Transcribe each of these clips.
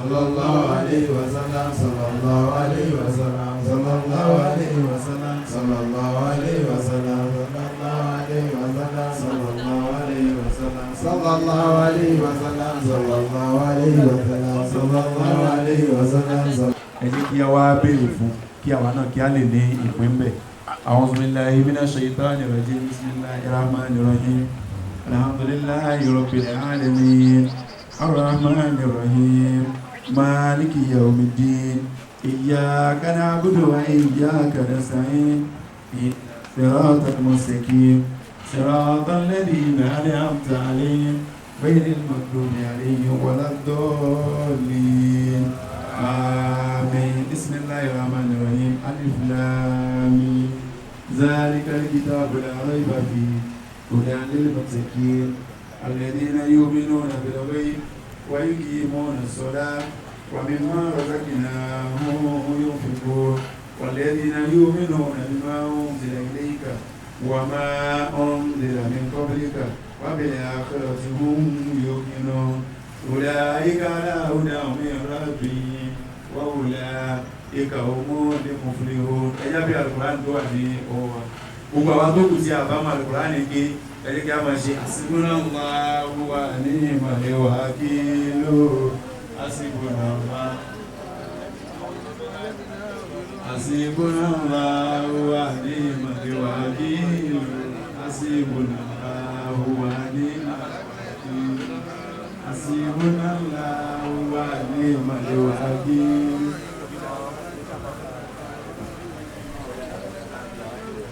صلى الله عليه وسلم صلى الله عليه وسلم صلى الله عليه وسلم صلى الله عليه وسلم صلى الله عليه وسلم صلى الله عليه وسلم صلى الله عليه وسلم صلى الله عليه وسلم. ẹ jẹ́ kí a wá béèrè fún kí àwa náà kí a lè ní ìpín bẹ́ẹ̀. أعوذ بالله من الشيطان الرجيم بسم الله الرحمن الرحيم الحمد لله رب العالمين الرحمن الرحيم مالك يوم الدين إياك نعبد وإياك نستعين صراط المستقيم صراط الذين أنعمت عليهم غير المغضوب عليهم ولا الضالين آمين. بسم الله الرحمن الرحيم ألف لام ميم ذلك الكتاب لا ريب فيه هدى للمتقين الذين يؤمنون بالغيب ويقيمون الصلاة ومما رزقناهم ينفقون والذين يؤمنون بما أنزل إليك وما أنزل من قبلك وبالآخرة هم يوقنون أولئك على هدى من ربهم وأولئك هم المفلحون. ẹjẹ́ bí alukur'an tó wà ní ọwọ́ wa gbogbo àwọn tó kù sí àbámọ̀ alukur'an ní ké ẹjẹ́ kí a máa ṣe hasbunallahu wa ni'mal wakeel hasbunallahu wa ni'mal wakeel hasbunallahu wa ni'mal wakeel hasbunallahu wa ni'mal wakeel.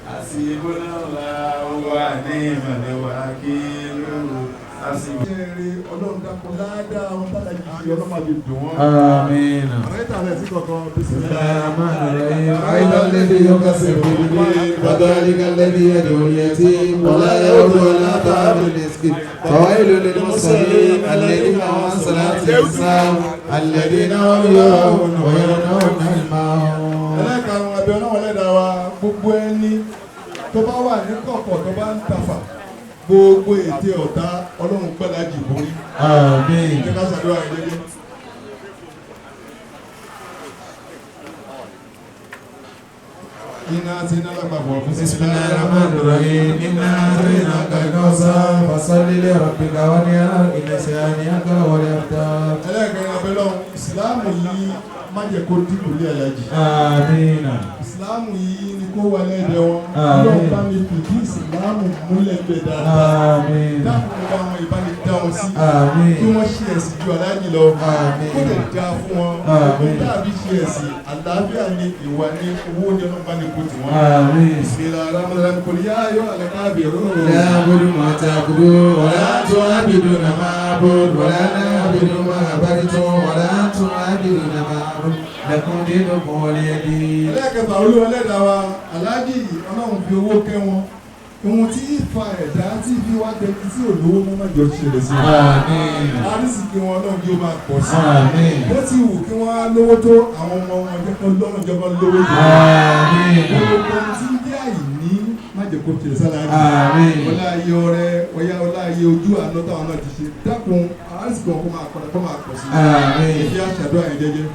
Hasbunallahu wa ni'mal wakeel. Ọlọ́run dákun dáadáa wọn tàbí ìṣẹ́ ọlọ́run máa fi dùn wọ́n. Àmín. Àwọn ìtàlẹ̀ sí kọ̀ọ̀kan bismillahir-rahmanir-rahim. Àìdá lẹ́bí yọkà sí ìbòmí bàbáríkà lẹ́bí ẹ̀dùnúyẹtí wọlá yọ̀dù aláta àbìlẹ̀sìkì fàwáìlú lẹ́nu mọ́sàlẹ̀ alẹ́dí àwọn sàlátì ìsám alẹ́dí náà yọ̀ wọ̀nyẹ̀rọ̀ náà máa. Ẹlẹ́karùn-ún ẹbí ọlọ́run lẹ́dàá wa gbogbo ẹni tó bá wà ní kọ̀kọ̀ tó bá ń tafà gbogbo ètè ọ̀tá ọlọ́run gbọ́dá jì borí. Àmín. Jẹ́ ká ṣàdúrà ìdílé. Iná àti iná lápapọ̀ fún Bismillahir-Rahmanir-Rahim. Iná àti iná kàkọ́sá fasalli li rabbika wanhar inna shani'aka huwal abtar. Ẹlẹ́gbẹ̀rún abẹ́lọ́ ìsìláàmù yìí má jẹ́ kó dínkù lé alájì. Àmín. Ìsìláàmù yìí ni kó wà lẹ́dẹ̀ wọn. Ọlọ́run bá mi fìdí ìsìláàmù múlẹ̀ bẹ̀ dáadáa. Dákùn bá wọn ìbáni dá wọn sí. Kí wọ́n ṣe ẹ̀sìn ju aláàjì lọ. Kó lè dá fún wọn. Kó dàbí ṣe ẹ̀sìn àlàáfíà ní ìwà ní owó ní ọlọ́run bá ní kó tiwọn. Bismillahir-Rahmanir-Rahim. Qul ya ayyuhal kafirun. La a'budu ma ta'budun wa la tu'abiduna ma a'budu wa la na'budu ma abadtum wa la antum 'abiduna ma a'budu lakum dinukum waliya din. Ẹlẹ́kẹ̀ẹ́ta olúwa lẹ́dàá wa aláàjì ọlọ́run fi owó kẹ́ wọn. Ohun tí ìfà ẹ̀dá tí fi wá tẹ̀lé tí olówó mọ́ máa jọ ṣẹlẹ̀ sí wọn. Àrísìkí wọn náà yóò máa pọ̀ sí. Bó ti wù kí wọ́n á lówó tó àwọn ọmọ wọn jẹ́ kó lọ́rùn jọba lówó tó. Gbogbo ohun tí ń jẹ́ àìní má jẹ́ kó tẹ̀lé sára rẹ̀. Ọlá ayé ọrẹ ọlá ayé ojú àná táwọn náà ti ṣe. Dákun àrísìkí wọn kó máa pọ̀ sí. Ìfẹ́ àṣàdúrà yẹn jẹ́jẹ́.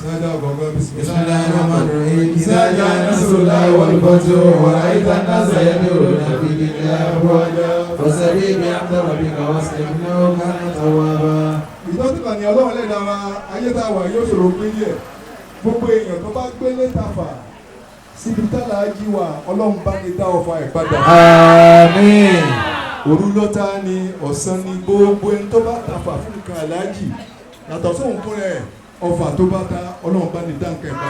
Bismillahir-Rahmanir-Rahim. Idha ja'a nasrullahi wal fathu wa ra'aita an-nasa yadkhuluna fi dinillahi afwaja fasabbih bihamdi rabbika wastaghfirhu kana tawwaba. Ìtọ́jú kan ní ọlọ́run lẹ́dàá wa ayé tá a wà yóò ṣòro pé díẹ̀. Gbogbo èèyàn tó bá gbé létàfà síbi tálà ájí wa ọlọ́run bá ní dá ọfà ẹ̀ padà. Àmín. Òru lọ́ta ni ọ̀sán ni gbogbo ẹni tó bá tàfà fún nǹkan aláàjì yàtọ̀ sóhun fún rẹ̀. Ọfà tó bá ta ọlọ́run bá ní dáǹkà ẹ̀ bá.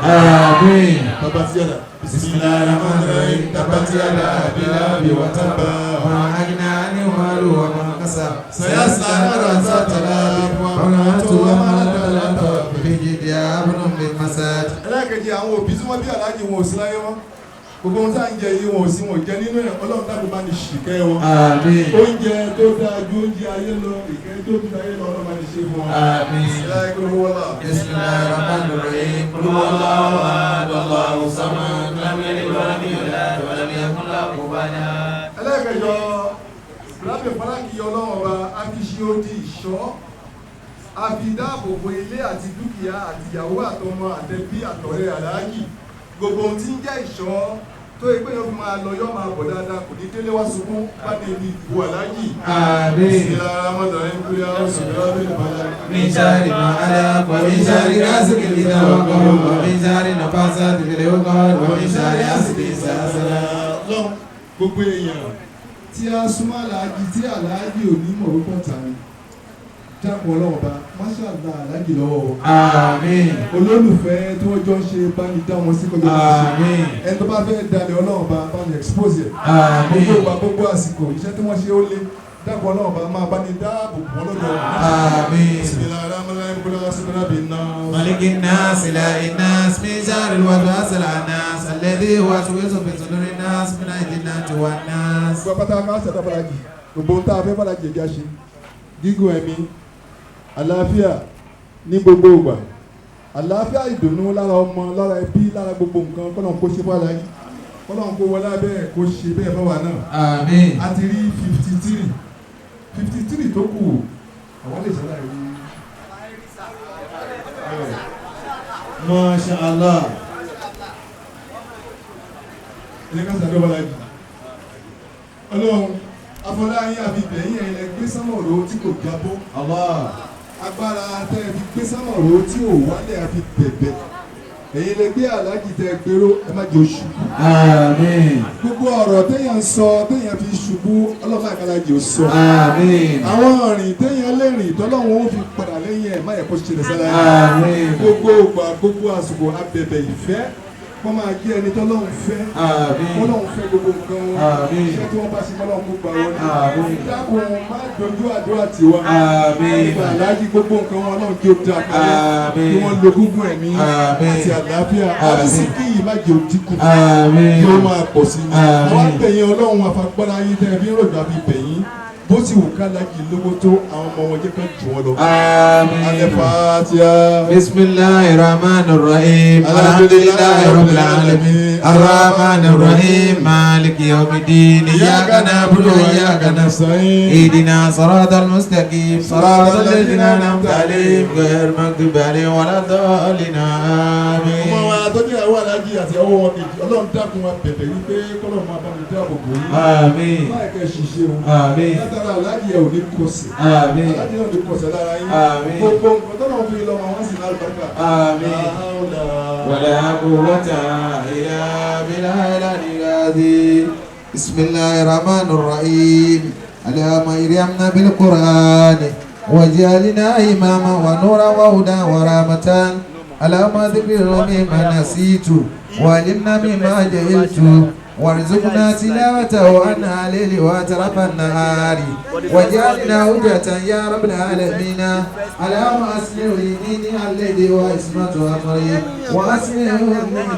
Àmín. Tabati yada. Bismillahir-Rahmanir-Rahim. Tabati yada abilabi wa tabba. Wa agna anhu malu wa ma kasab. Sayasla naran zata lahab. Wa imra'atuhu hammalata fi jidha hablum min masad. Ẹlẹ́kẹ̀jì àwọn òbí tí wọ́n bí aláàjì wọn ò sí láyé wọn. Gbogbo ohun tá à ń jẹ yìí wọn ò sí wọn jẹ nínú ẹ̀ ọlọ́run dákun bá ní ṣìkẹ́ wọn. Àmín. Oúnjẹ tó dáa ju oúnjẹ ayé lọ ìkẹ́ tó ju ayé lọ ọlọ́run bá ní ṣe fún wọn. Àmín. Bismillahir-Rahmanir-Rahim. Qul huwallahu ahad Allahu samad lam yalid wa lam yulad wa lam yakul lahu kufuwan ahad. Ẹlẹ́kẹ̀jọ Abdul Falaki ọlọ́run ọba a fi ṣe odi ìṣọ́ a fi dáàbò bo ilé àti dúkìá àti ìyàwó àtọmọ àtẹbí àtọ̀rẹ́ aláàjì gbogbo ohun tí ń jẹ́ ìṣọ́ tó yẹ pé yóò fi máa lọ yóò máa bọ̀ dáadáa kò ní délé wá sunkún bá ní ibi ìbò aláàjì. ìsìlá aramọ́dọ̀rin kúrẹ́ ọ̀sùnlẹ̀ ọ̀bẹ̀ ìbàdàn. من شر ما خلق ومن شر غاسق إذا وقب ومن شر النفاثات في العقد ومن شر حاسد إذا حسد. gbogbo èèyàn tí a súnmọ́ aláàjì tí aláàjì ò ní mọ̀ wípọ̀ tàbí dákun ọlọ́run bá máṣáàlá aláàjì lọ́wọ́ àmín olólùfẹ́ tí wọ́n jọ ń ṣe bá ní dá wọn sí kọjá àmín ẹni tó bá fẹ́ dalẹ̀ ọlọ́run bá ní expose ẹ̀ àmín gbogbo ìgbà gbogbo àsìkò iṣẹ́ tí wọ́n ṣe ó lé dákun ọlọ́run bá máa bá ní dáàbò wọn lọ́dọ̀ àmín ملك الناس إله الناس من شر الوسواس الخناس الذي يوسوس في صدور الناس من الجنة والناس. gbogbo pátá ká ṣẹ̀dá Fọlájì gbogbo tá a fẹ́ Fọlájì ẹ̀já ṣe gígùn ẹ̀mí àlàáfíà ní gbogbo ìgbà àlàáfíà ìdùnnú lára ọmọ lára ẹbí lára gbogbo nǹkan kọ́nà kó ṣe Fọlájì kọ́nà kó wọlé abẹ́ kó ṣe bẹ́ẹ̀ bá wà náà. àmín. a ti rí 53 tó kù àwọn lè ṣàlàyé rí. Masha Allah. ilé ká ṣàdó Fọlájì ọlọ́run afọláyín àbí bẹ̀yìn ẹ̀yìn ẹgbẹ́ sámọ̀rọ̀ tí kò jábọ́. Allah. agbára tẹ́ ẹ fi gbé sámọ̀rọ̀ tí ò wálé àfi bẹ̀bẹ̀ ẹ̀yin lè gbé aláàjì tẹ́ gbèrò ẹ má jẹ́ oṣù. àmín. gbogbo ọ̀rọ̀ téèyàn sọ téèyàn fi ṣubú ọlọ́mọ àkàlàjì ò sọ. àmín. àwọn ọ̀rìn téèyàn lè rìn tọ́lọ́wọ́n ó fi padà lẹ́yìn ẹ̀ má yẹ kó ṣe lè sálẹ̀. àmín. gbogbo ògbà gbogbo àsìkò abẹ̀bẹ̀ ìfẹ́ wọ́n máa gé ẹni tọ́lọ́hún fẹ́. àmín. Ọlọ́hun fẹ́ gbogbo nǹkan wọn. àmín. iṣẹ́ tí wọ́n bá ṣe Ọlọ́hun kó gbà wọlé. àmín. dákun má dojú àdúrà tiwa. àmín. ìgbà aláàjì gbogbo nǹkan wọn Ọlọ́hun kí ó dá kalẹ̀. àmín. kí wọ́n lo gúngún ẹ̀mí. àmín. àti àlàáfíà. àmín. àti sí kí yìí má jẹ́ òdìkù. àmín. kí ó máa pọ̀ sí i. àmín. àwọn abẹ̀yìn Ọlọ́hun afagbára yín tẹ́ fi ń rògbà fi bẹ̀yìn bó ti wù ká lájì lówó tó àwọn ọmọ wọn jẹ́ ká jù wọ́n lọ. àmín. Al-Fatiha. Bismillahir Rahmanir Rahim. Alhamdulillahi Rabbil Alamin. Ar-Rahmanir Rahim. Maliki Yawmiddin. Iyyaka na'budu wa iyyaka nasta'in. Ihdina siratal mustaqim. Siratal ladzina an'amta alayhim ghayril maghdubi alayhim waladdallin. Àmín. ọmọ wa tó ní àwọn alájí àti ọwọ́ wọn kejì Ọlọ́run dákun wa bẹ̀bẹ̀ wípé kọ́lọ̀ máa bá mi dáàbò bò yín. Àmín. máa kẹ́ ṣiṣẹ́ o. Àmín. látara alájí ẹ̀ ò ní kọsẹ̀. Àmín. alájí náà ò ní kọsẹ̀ lára yín. Àmín. gbogbo nǹkan tó náà fi lọ́mọ wọn sì lálùbáríkà. Àmín. ولا قوة إلا بالله العظيم. بسم الله الرحمن الرحيم. اللهم ارحمنا بالقرآن واجعلنا إماما ونورا وهدى ورحمة. اللهم ذكر مما نسيت وعلمنا مما جهلت وارزقنا تلاوته عنا الليل وأطراف النهار وجعلنا هدى يا رب العالمين. اللهم أصلح لي ديني الذي هو عصمة أمري وأصلح لي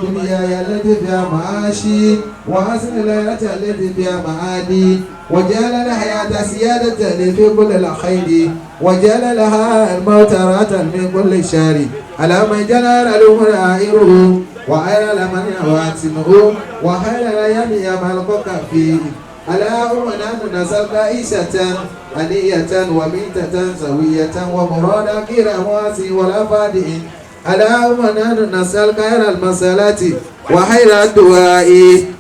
دنياي التي فيها معاشي وأصلح ليلتي التي فيها معادي وجعل الحياة سيادة لي في كل الخير وجعل لها الموت راحة من كل شر. اللهم اجعل الأمور آخره وخير لمن يواسمه وخير الأيام يملكك فيه. اللهم نحن نسألك عيشة هنية وميتة سوية ومرادا غير مواسي ولا فادئ. اللهم نحن نسألك خير المسألة وخير الدعاء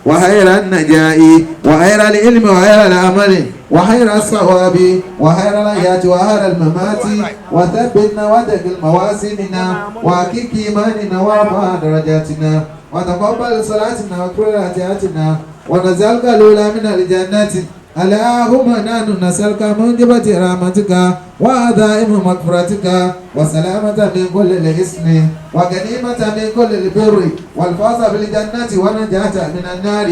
وخير النجاة وخير العلم وخير العمل وخير الصواب وخير الحياة وخير الممات وثبتنا وثقل موازيننا وحقق إيماننا وارفع درجاتنا وتقبل صلاتنا وكل ركعاتنا ونزلك الأولى من الجنة. اللهم نحن نسألك موجبة رحمتك وعزائم مغفرتك وسلامة من كل الإثم وغنيمة من كل البر والفوز بالجنة ونجاة من النار.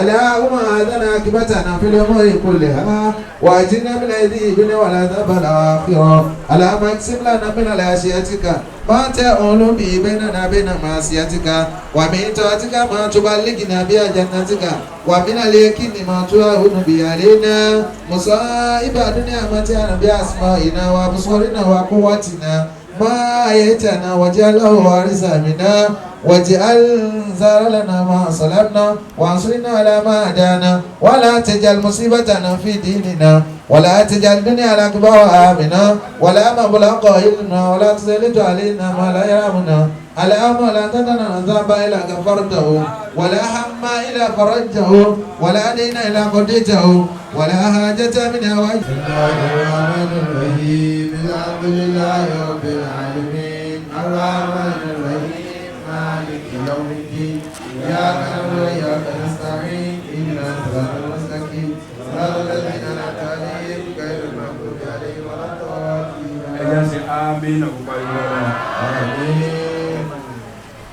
اللهم آذنا عاقبتنا في الأمور كلها وأجرنا من العذاب والعذاب الآخرة. اللهم اقسم لنا من خشيتك ما تحول به بيننا وبين معصيتك ومن طاعتك ما تبلغنا بها جنتك ومن اليقين ما تهون به علينا مصائب الدنيا متعنا بأسمائنا وأبصارنا وقوتنا ما أحييتنا واجعله وارث منا واجعل ثارنا ما صلبنا وانصرنا على ما عادانا ولا تجعل مصيبتنا في ديننا ولا تجعل الدنيا أكبر همنا ولا مبلغ علمنا ولا تسلط علينا ما لا يرحمنا اللهم لا تدع عذاب إلا غفرته ولا هم إلا فرجته ولا دين إلا قضيته ولا حاجة من حوائج. بسم الله الرحمن الرحيم الحمد لله رب العالمين الرحمن الرحيم مالك يوم الدين إياك نعبد وإياك نستعين اهدنا الصراط المستقيم صراط الذين أنعمت عليهم غير المغضوب عليهم ولا الضالين. ẹja ṣe àmín kó pariwo dáadáa.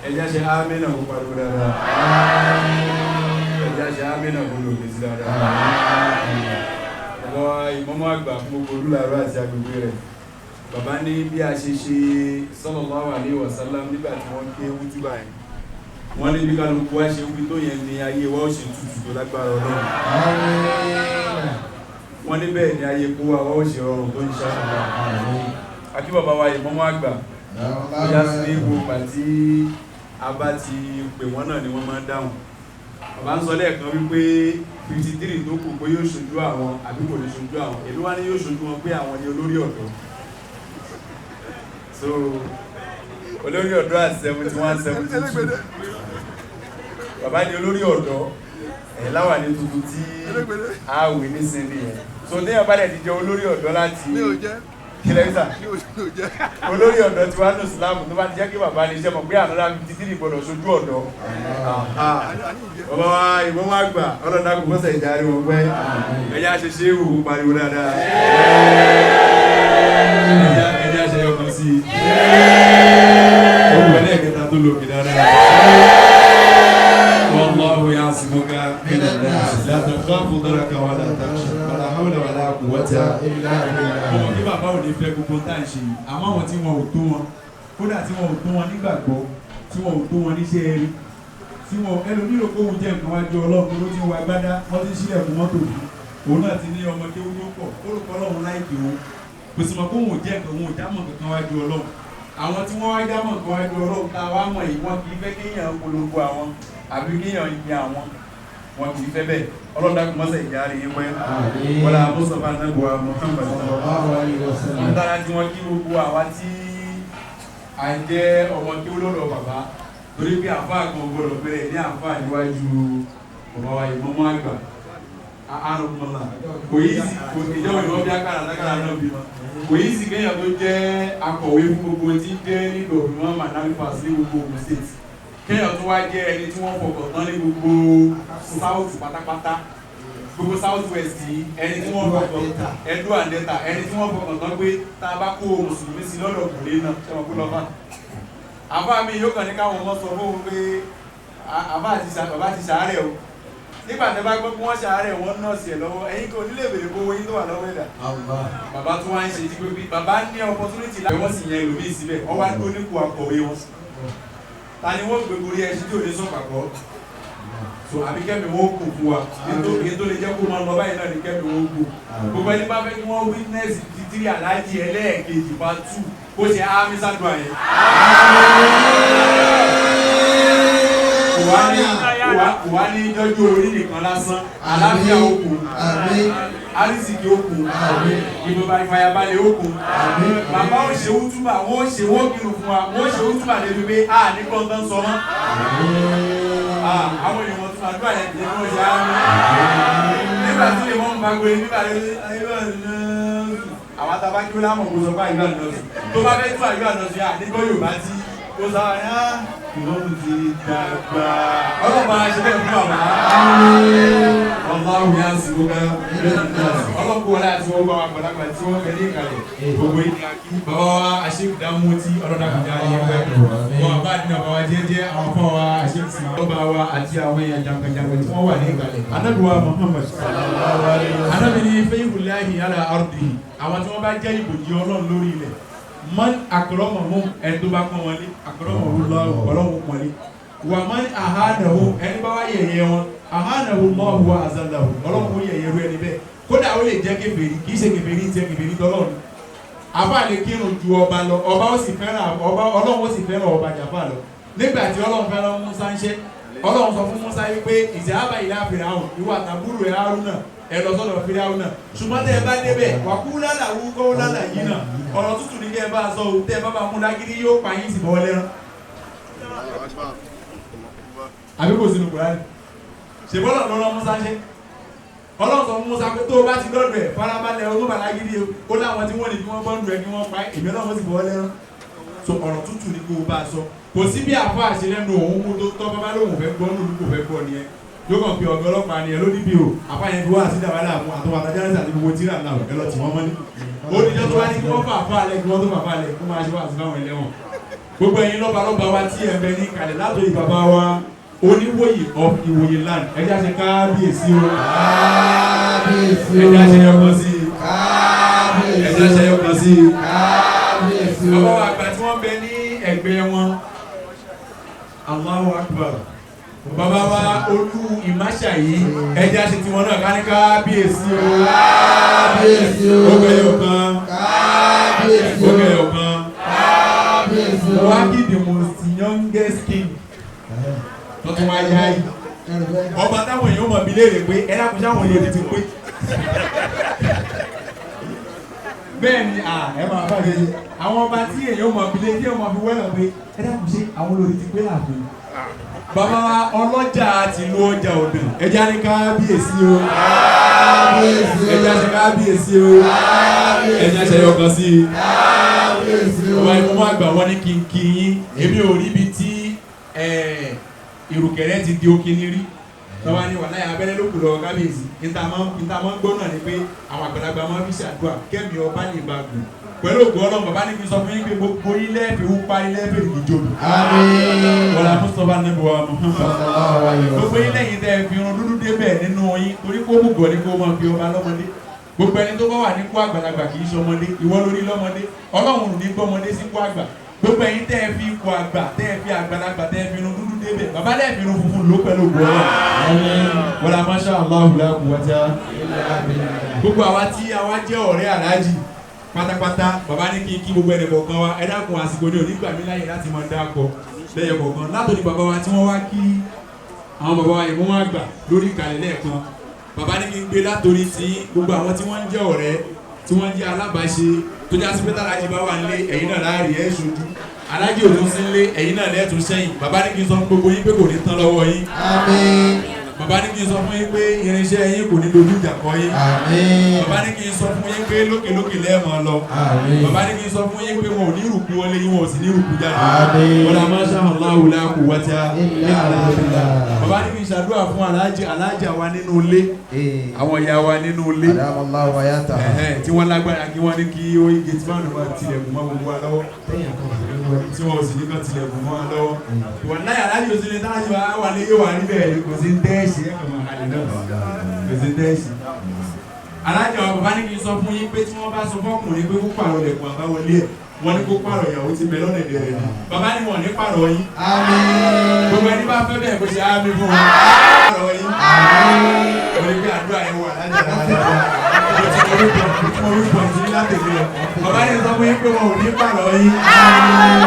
ẹja ṣe àmín kó pariwo dáadáa. ẹja ṣe àmín kó lòdì sí dáadáa. ọ̀pọ̀ ìmọ̀mọ́ àgbà fún gbogbo olúlarọ̀ àti agbègbè rẹ̀. Bàbá ní bí a ṣe ṣe sallallahu alaihi wasallam nígbà tí wọ́n ké wútúbà yẹn. Wọ́n ní bí kálukú wá ṣe wí tó yẹn ní ayé wa ó ṣe tutù tó lágbára Ọlọ́run. Wọ́n ní bẹ́ẹ̀ ni ayé kó wa ó ṣe rọrùn tó ń ṣàṣàlá. Akí bàbá wa ìmọ̀mọ́ àgbà. Ó yá sí ní gbogbo àti a bá ti pè wọ́n náà ni wọ́n máa ń dáhùn. Bàbá ń sọ lẹ́ẹ̀kan wípé 53 tó kù pé yóò ṣojú àwọn àbí kò ní ṣojú àwọn. Èmi wá ní yóò ṣojú wọn pé àwọn ni olórí ọ̀dọ́. So olórí ọ̀dọ́ àti 71 72 bàbá ní olórí ọ̀dọ́ ẹ̀ láwà ní tuntun tí a wè ní sinmi ẹ̀ so ní ọ̀bá dẹ̀ ti jẹ́ olórí ọ̀dọ́ láti kìlẹ̀mítà olórí ọ̀dọ́ tí wá ní Islam tó bá ti jẹ́ kí bàbá ní iṣẹ́ mọ̀ pé ànádá 53 gbọdọ̀ sójú ọ̀dọ́ bàbá wa ìbọn wá gbà ọlọ́dà kò mọ́sẹ̀ ìdarí wọn pẹ́ ẹ̀yà ṣe ṣe wù pariwo dáadáa ẹ̀yà ṣe yọkàn sí ó wọlé ẹ̀kẹta tó lòkè dáadáa wallahu ya'simuka minan nas la takhafu daraka wala takhsha wala hawla wala quwwata illa billah. ọmọ bí bàbá ò ní fẹ́ gbogbo tá à ń ṣe yìí àmọ́ àwọn tí wọn ò tó wọn kódà tí wọn ò tó wọn nígbàgbọ́ tí wọn ò tó wọn níṣẹ́ rí tí wọn ẹlòmíràn kó wọn jẹ́ nǹkan wájú Ọlọ́run ló ti ń wa gbádá wọ́n ti ń sílẹ̀ fún mọ́tò yìí òun náà ti ní ọmọ kéwú tó pọ̀ olùkọ́ Ọlọ́run láìpé wọn kò sì mọ̀ kó wọn ò jẹ́ nǹkan wọn ò dámọ̀ kankan wájú Ọlọ́run àwọn tí wọ́n wá dámọ̀ nǹkan wájú Ọlọ́run tá a wá mọ̀ yìí wọ́n kì í fẹ́ kéèyàn polongo àwọn àbí kéèyàn yin àwọn wọn kì í fẹ́ bẹ́ẹ̀ Ọlọ́run dákun mọ́sẹ̀ ìjà rẹ̀ yín pẹ́ wọlé Mustapha nàbùwà Muhammad wọn dára tí wọ́n kí gbogbo àwa tí à ń jẹ́ ọmọ kí ó lọ́dọ̀ bàbá torí pé àfáà kan gbọdọ̀ bẹ̀rẹ̀ ní àfáà níwájú bàbá wa ìmọ̀mọ́ àgbà àrùnmọ́lá kò yí sí kò ìjọba ìwọ́n bí akára lákàrà náà bí ma kò yí sí kéèyàn tó jẹ́ akọ̀wé fún gbogbo tí jẹ́ nílò òfin manami fásitì gbogbo Ògùn state kéèyàn tó wá jẹ́ ẹni tí wọ́n fọkàn tán ní gbogbo south pátápátá gbogbo south west ẹni tí wọ́n fọkàn Edo and Delta ẹni tí wọ́n fọkàn tán pé tá a bá kó mùsùlùmí sí lọ́dọ̀ kò lé náà ṣe wọ́n kó lọ́fà àbá mi yóò kàn ní káwọn ọmọ sọ fóun pé bàbá ti ṣàárẹ̀ o nígbà tí a bá gbọ́ pé wọ́n ṣàárẹ̀ wọ́n nọ́ọ̀sì ẹ̀ lọ́wọ́ ẹ̀yin kò nílé ìbèrè kó wọ́n yín tó wà lọ́wọ́ ẹ̀dà bàbá tó wá ń ṣe jí pé bàbá ní opportunity láti wọ́n sì yẹn lòmíì síbẹ̀ wọ́n wá tó nípò akọ̀wé wọn ta ni wọ́n gbégbó rí ẹṣin tí ò ní sọ pàkọ́ so àbí kẹ́mi wọ́n kù fún wa nítorí tó lè jẹ́ kó máa lọ báyìí náà ní kẹ́mi wọ́n kù gbogbo ẹni bá fẹ́ kí wọ́n witness títí aláàjì ẹlẹ́ẹ̀kejì bá tù kó ṣe ámísàdùn àyè wà ní ìjọ́jú orí nìkan lásán àlàáfíà okùn àrísìkí okùn ìbọ̀bà ìfàyàbalẹ̀ okùn bàbá ó ṣe útúbà wọ́n ṣe wọ́n kírun fún wa wọ́n ṣe útúbà débi pé a ní kọ́ńtán sọ mọ́ àwọn èèyàn tún àdúrà yẹn kì í wọ́n ṣe àmì nígbà tí wọ́n ń bá gbé nígbà àwọn atabákí ó lámọ̀ kó sọ pé àyíká nọ́ọ̀sì tó bá fẹ́ tún àyíká nọ́ọ̀sì àdínkọ́ Yorùbá tí ó sára ìwọ́n ti dàgbà ọlọ́pàá ṣe bẹ́ẹ̀ fún bàbá ọlọ́run yá sí gbogbo ọlọ́pàá wọlé àti wọ́n bá wà pàdàgbà tí wọ́n fẹ́ ní ìkàlẹ̀ gbogbo ìdíyà kí bàbá wa àṣíkùdá mú tí ọlọ́dàkùnjá yẹ pẹ́ wọn bá dín bàbá wa jẹ́jẹ́ àwọn fún wa àṣíkùsí ọba wa àti àwọn èèyàn jàǹkàjàǹkà tí wọ́n wà ní ìkàlẹ̀ anábìwá Muhammad anábìní fẹ́yìnbùláhì ala ardi àwọn tí wọ́n bá jẹ́ ìbòjì Ọlọ́run lórí ilẹ̀ man akramahu ẹni tó bá pọ́n wọn lé akramahu Ọlọ́run pọ́n lé wà man ahanahu ẹni bá wá yẹ̀yẹ́ wọn ahanahu Allahu wa azallahu Ọlọ́run kò yẹ̀yẹ́ rú ẹni bẹ́ẹ̀ kódà ó lè jẹ́ kèfèrí kì í ṣe kèfèrí tiẹ̀ kèfèrí tọ́lọ́run àfà lè kírun ju ọba lọ ọba ó sì fẹ́ràn ọba ọlọ́run ó sì fẹ́ràn ọba jàfà lọ nígbà tí ọlọ́run fẹ́ràn Musa ń ṣe ọlọ́run sọ fún Musa wípé ìṣàbà ìlà Fíráùn ìwà àtàbúrò ẹ̀ Hárúnà ẹ lọ sọ́dọ̀ Fíráùnà ṣùgbọ́n tẹ́ ẹ bá débẹ̀ wàkú lálàwú kọ́ lálà yìí náà ọ̀rọ̀ tútù ní kẹ́ ẹ bá sọ o tẹ́ ẹ bá mú lágídí yóò pa yín sì bọ́ lẹ́rán. àbí kò sínú Kùránì ṣèbọ́lọ̀ lọ́rọ̀ Musa ṣe ọlọ́run sọ fún Musa pé tó o bá ti lọ́dọ̀ ẹ̀ farabalẹ̀ ọdún bàlágídí ó láwọn tí wọ́n ní kí wọ́n bọ́ndù ẹ̀ kí wọ́n pa èmi náà wọ́n sì bọ́ lẹ́rán. so ọ̀rọ̀ tútù ní kó o bá sọ kò sí bí àfọ àṣelẹ́nu òun kó tó tọ́ bábá lóhùn fẹ́ gbọ́ lóhùn kò fẹ́ gbọ́ nìyẹn yóò kàn pé ọ̀gá ọlọ́pàá ni ẹ ló níbi o àfáyẹn fi wá sí dàbálà àwọn àtọwọ́ àtàjáde àti gbogbo tíra náà ẹ lọ tì wọ́n mọ́lé ó ní jọ́tọ́ wá ní kí wọ́n fà fà lẹ̀ kí wọ́n tó fà fà lẹ̀ kó máa ṣe wá sí fáwọn ẹlẹ́wọ̀n gbogbo ẹ̀yin lọ́balọ́ba wa tí ẹ̀ ń bẹ ní kalẹ̀ látòyí bàbá wa Oníwòyí of Ìwòyí land ẹjá ṣe kábíyèsí o ẹjá ṣe yọkan sí ẹjá ṣe yọkan sí bàbá wa àgbà tí wọ́n bẹ ní ẹgbẹ́ wọn Allahu Akbar bàbá wa Olú Ìmáṣà yìí ẹjá ṣe tiwọn náà ká ní kábíyèsí o gbogbo ọ̀kan gbogbo ọ̀kan wá kí the most youngest king tọ́tún wá yá yìí ọba táwọn èèyàn mọ̀ bí léèrè pé ẹ dákun sáwọn olórí ti pé bẹ́ẹ̀ ni ẹ máa bá mi àwọn ọba tí èèyàn mọ̀ bí léèrè tí èèyàn mọ̀ fi wẹ́lọ̀ pé ẹ dákun ṣe àwọn olórí ti pé láàfin bàbá ọlọ́jà ti lo ọjà ọ̀dàn ẹja ní kábíyèsí o ẹja ṣe kábíyèsí o ẹja ṣe yọkan sí i ọba ìfowópamọ́ àgbà wọn ní kínkín yín èmi ò rí ibi tí ìrùkẹ̀rẹ́ ti di òkè ní rí tọ́wá ní wà láyé abẹ́rẹ́ ló kù lọ kábíyèsí níta máa ń gbọ́ náà ni pé àwọn àgbàlagbà máa ń fi ṣàdúrà kẹ́mi ọba lè bá gùn pẹ̀lú ògùn ọlọ́run bàbá ní kí n sọ fún yín pé gbogbo ilé ẹ̀fẹ̀ ń pa ilé ẹ̀fẹ̀ ìjọ wọlé Mustapha nẹ́bùwà Muhammad gbogbo ilé yìí tẹ́ fi irun dúdú débẹ̀ nínú yín torí kó mú gọ̀ ní kó máa fi ọba lọ́mọdé gbogbo ẹni tó bá wà nípò àgbàlagbà kì í ṣe ọmọdé ìwọ lórí lọ́mọdé ọlọ́run ní gbọ́mọdé sípò àgbà gbogbo ẹ̀yin tẹ́ ẹ fi ipò àgbà tẹ́ ẹ fi àgbàlagbà tẹ́ ẹ fi irun dúdú débẹ̀ bàbá lẹ́ẹ̀ fi irun funfun ló pẹ̀lú ògùn ọlọ́run wọlé masha Allah la quwwata gbogbo àwa tí àwa jẹ́ ọ̀rẹ́ aláàjì pátápátá bàbá ní kí gbogbo ẹni kọ̀ọ̀kan wa ẹ dákun àsìkò ní onígbà mi láyè láti máa dákọ lẹ́yẹ kọ̀ọ̀kan látòdì bàbá wa tí wọ́n wá kí àwọn bàbá wa ìmú wọn àgbà lórí ìkàlẹ̀ lẹ́ẹ̀kan bàbá ní kí n gbé látòrí tí gbogbo àwọn tí wọ́n ń jẹ́ ọ̀rẹ́ tí wọ́n jẹ́ alábàáṣe tó já sí pé tálájì bá wà nílé ẹ̀yin náà láàrí ẹ̀ ṣojú alájì ò tún sí nílé ẹ̀yin náà lẹ́ẹ̀tún sẹ́yìn bàbá ní kí n sọ fún gbogbo yín pé kò ní tán lọ́wọ́ yín àmín bàbá ní kí n sọ fún yín pé irinṣẹ́ yín kò ní dojú ìjà kọ yín àmín bàbá ní kí n sọ fún yín pé lókè lókè lẹ́ẹ̀mọ́ lọ àmín bàbá ní kí n sọ fún yín pé wọn ò ní ìrùkú wọlé yín wọn ò sì ní ìrùkú jáde àmín wala masha Allahu la quwwata illa billah bàbá ní kí n ṣàdúrà fún alájà wa nínú ilé àwọn ìyá wa nínú ilé tí wọ́n lágbára kí wọ́n ní kí ó yí gẹ̀tì máa ń wá tilẹ̀kùn mọ́ gbogbo wa lọ́wọ́ tí wọ́n ò sì ní kàn tilẹ̀kùn mọ́ wa lọ́wọ́ ìwọ̀n náà yàrá yóò sì ní táyà wà ní yóò wà níbẹ̀ kò sí ń tẹ́ẹ̀sì ẹ̀kọ́ máa halẹ̀ náà kò sí ń tẹ́ẹ̀sì. alájà wa bàbá ní kí n sọ fún yín pé tí wọ́n bá sọ fọ́kùnrin pé kó pààrọ̀ lẹ̀kùn àbáwọlé ẹ̀ wọ́n ní kó pààrọ̀ ìyàwó ti bẹ lọ́nà ìdẹ̀rẹ̀ ni bàbá ní wọ́n ní pààrọ̀ yín gbogbo ẹni bá fẹ́ bẹ́ẹ̀ kó ṣe ámì fún wọn pààrọ̀ yín wọ́n ní pé àdúrà yẹn wà lájà bàbá ní sọ fún yín pé wọn ò ní pààrọ̀ yín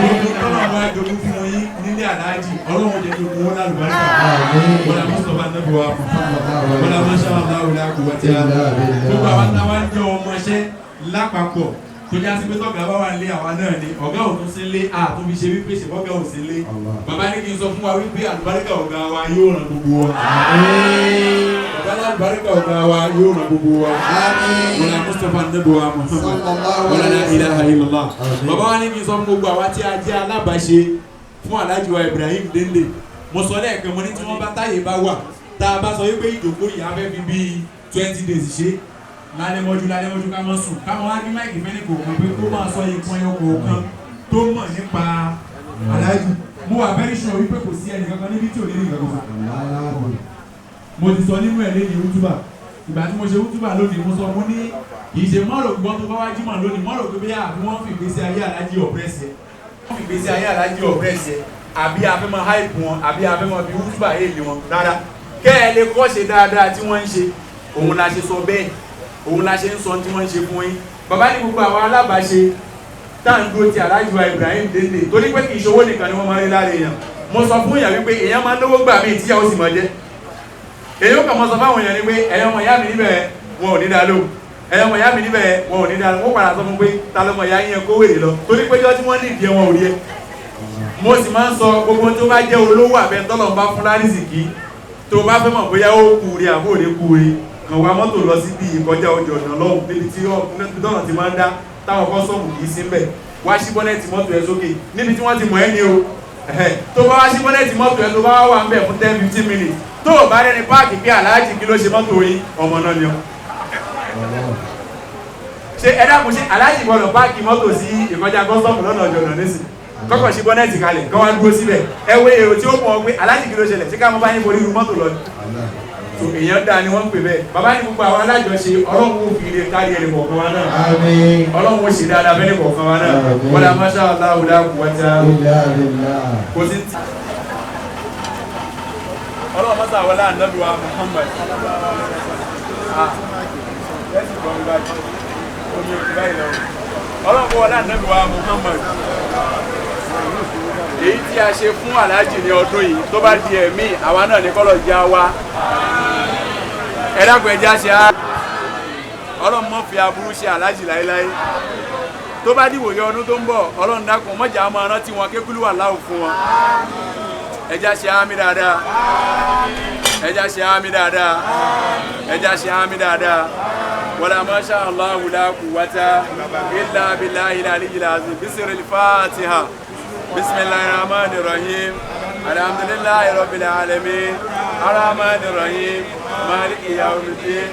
gbogbo tọ́nà bá jogún fún yín nílé aláàjì ọlọ́run jẹ́ gbogbo wọn lálùbáríkà wọlé Mustapha nẹ́bùwà wọlé masha Allah la quwwata gbogbo àwọn táwọn jẹ́ ọmọọṣẹ́ lápapọ̀ tó já sí pé tọ́gà bá wà nílé àwa náà ni ọ̀gá ò tún sí lé àtún fi ṣe wípé ṣe ọ̀gá ò sí lé bàbá ní kí n sọ fún wa wípé àlùbáríkà ọ̀gá wa yóò ràn gbogbo wa bàbá ní àlùbáríkà ọ̀gá wa yóò ràn gbogbo wa wọlé Mustapha nẹ́bùwà Muhammad wọlé la ilaha illallah bàbá wa ní kí n sọ fún gbogbo àwa tí a jẹ́ alábàáṣe fún Alhaji wa Ibrahim Dende mo sọ lẹ́ẹ̀kan mo ní tí wọ́n bá táyé bá wà tá a bá sọ wípé ìjókòó yìí á fẹ́ fi bíi 20 days ṣe lálẹ́mọ́jú ká mọ́ sùn káwọn wá ní máìkì fẹ́ni kò mọ̀ pé kó máa sọ ikú ẹyọ kọ̀ọ̀kan tó mọ̀ nípa Alhaji mo wà very sure wípé kò sí ẹnì kankan níbi tí ò ní ní ìgbàgbọ́ mo ti sọ nínú ẹ̀ lẹ́yìn útúbà ìgbà tí mo ṣe útúbà lónìí mo sọ mo ní kì í ṣe mọ́rò gbọ́n tó bá wá jímọ̀ lónìí mọ́rò pé bí wọ́n fi ìgbésí ayé Alhaji ọ̀pẹ́sẹ̀ àbí afẹ́mọ́ hype wọn àbí afẹ́mọ́ bí útúbà èlé wọn rárá kẹ́ ẹ lè kọ́ ṣe dáadáa tí wọ́n ń ṣe òun la ṣe sọ bẹ́ẹ̀ òun la ṣe ń sọ tí wọ́n ń ṣe fún yín bàbá ní gbogbo àwọn alábàáṣe tá à ń dúró ti Alhaji wa Ibrahim Dende torí pé kì í ṣòwò nìkan ni wọ́n máa ń rí láre èèyàn mo sọ fún èèyàn wípé èèyàn máa ń lówó gbà mí tíyàwó sì máa jẹ́ èèyàn kan mo sọ fáwọn èèyàn ni pé ẹ̀yọ́ ọmọ ìyá mi níbẹ̀ wọn ò ní dá lóhùn ẹ̀yọ́ ọmọ ìyá mi níbẹ̀ wọn ò ní dá lóhùn wọ́n padà sọ fún pé ta lọmọ ìyá yẹn kó wèrè lọ torí pé jọ́ tí wọ́n ní ìdí wọn ò rí ẹ mo sì máa ń sọ gbogbo tó bá jẹ́ olówó àbẹ́ tọ́lọ̀ ń bá fún lárísìkí tó bá fẹ́ mọ̀ bóyá ó kú rí àbó òde kú rí kàn wá mọ́tò lọ sí bí ìkọjá ọjọ́ ọ̀nà lọ́hùn níbi tí ọ̀nà ti máa ń dá táwọn kọ́sọ̀mù kì í sí mbẹ̀ wá sí bọ́nẹ́ẹ̀tì mọ́tò ẹ sókè níbi tí wọ́n ti mọ̀ ẹ́ ní o tó bá wá sí bọ́nẹ́ẹ̀tì mọ́tò ẹ tó bá wà ń bẹ̀ fún 10-15 minutes tó o bá rẹ́ni páàkì pé Alhaji kí ló ṣe mọ́tò yín ọmọ náà ni ọ. ṣe ẹ dákun sí Alhaji gbọ́dọ̀ páàkì mọ́tò sí ìkọjá kọ́sọ̀mù lọ́nà ọjọ́ ọ̀nà nísìn kọ́kọ́ sí bọ́nẹ́ẹ̀tì kalẹ̀ kọ́ wá dúró síbẹ̀ ẹ wé èrò tí ó mọ̀ pé Alhaji kí ló ṣẹlẹ̀ sí ká mọ́ bá yín borí irú mọ́tò lọ so èèyàn dáa ni wọ́n ń pè bẹ́ẹ̀ bàbá ní gbogbo àwọn alájọṣe Ọlọ́run ó fi ilé kárí ẹni kọ̀ọ̀kan wa náà Ọlọ́run ó ṣe dáadáa fẹ́ni kọ̀ọ̀kan wa náà wọ́n dá masha Allah la quwwata kò sí tí. Ọlọ́run mọ́sá wọlé ànábì wa Muhammad Ọlọ́run kó wọlé ànábì wa Muhammad èyí tí a ṣe fún Alhaji ní ọdún yìí tó bá di ẹ̀mí àwa náà ní kọ́lọ̀ já wa ẹ̀dàkùn ẹja ṣe á Ọlọ́run mọ́ fi aburú ṣe Alhaji láéláé tó bá dìwò ní ọdún tó ń bọ̀ Ọlọ́run dákun mọ́jà máa rántí wọn kékúlú wà láwù fún wọn ẹja ṣe àmì dáadáa ẹja ṣe àmì dáadáa ẹja ṣe àmì dáadáa wala masha Allahu la quwwata illa billahil aliyyil azim bisiril Fatiha. بسم الله الرحمن الرحيم الحمد لله رب العالمين الرحمن الرحيم مالك يوم الدين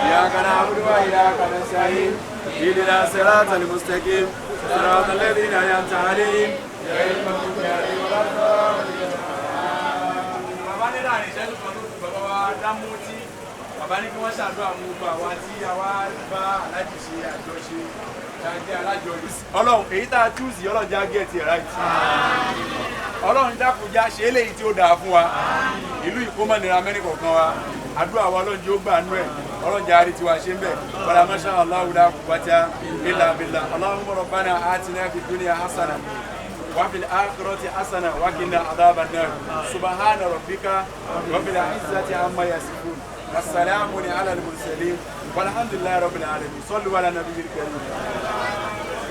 إياك نعبد وإياك نستعين اهدنا الصراط المستقيم صراط الذين أنعمت عليهم غير المغضوب عليهم ولا الضالين. bàbá ní láàrin ìṣẹ́jú kan tó fi bàbá wa dámútí bàbá ní kí wọ́n ṣàdúrà àwọn gbogbo àwa tí àwa bá Alhaji ṣe àjọṣe Ọlọ́run èyí tá a túùsì Ọlọ́run já gẹ̀ẹ́tì ẹ̀ ráìtì Ọlọ́run dákúnjá ṣe é léyìí tí ó dáa fún wa ìlú ìkómọ̀nira mẹ́rin kọ̀ọ̀kan wa àdúrà wa Ọlọ́run jẹ́ ó gbà nú ẹ̀ Ọlọ́run já rí tiwa ṣe ń bẹ̀ wala masha Allahu la quwwata illa billah Allahumma rabbana atina fid dunya hasana wa fil akhirati hasana wa qina adhaban nar subhana rabbika rabbil izzati amma yasifun wassalamun ala al mursalin والحمد لله رب العالمين صلوا على النبي الكريم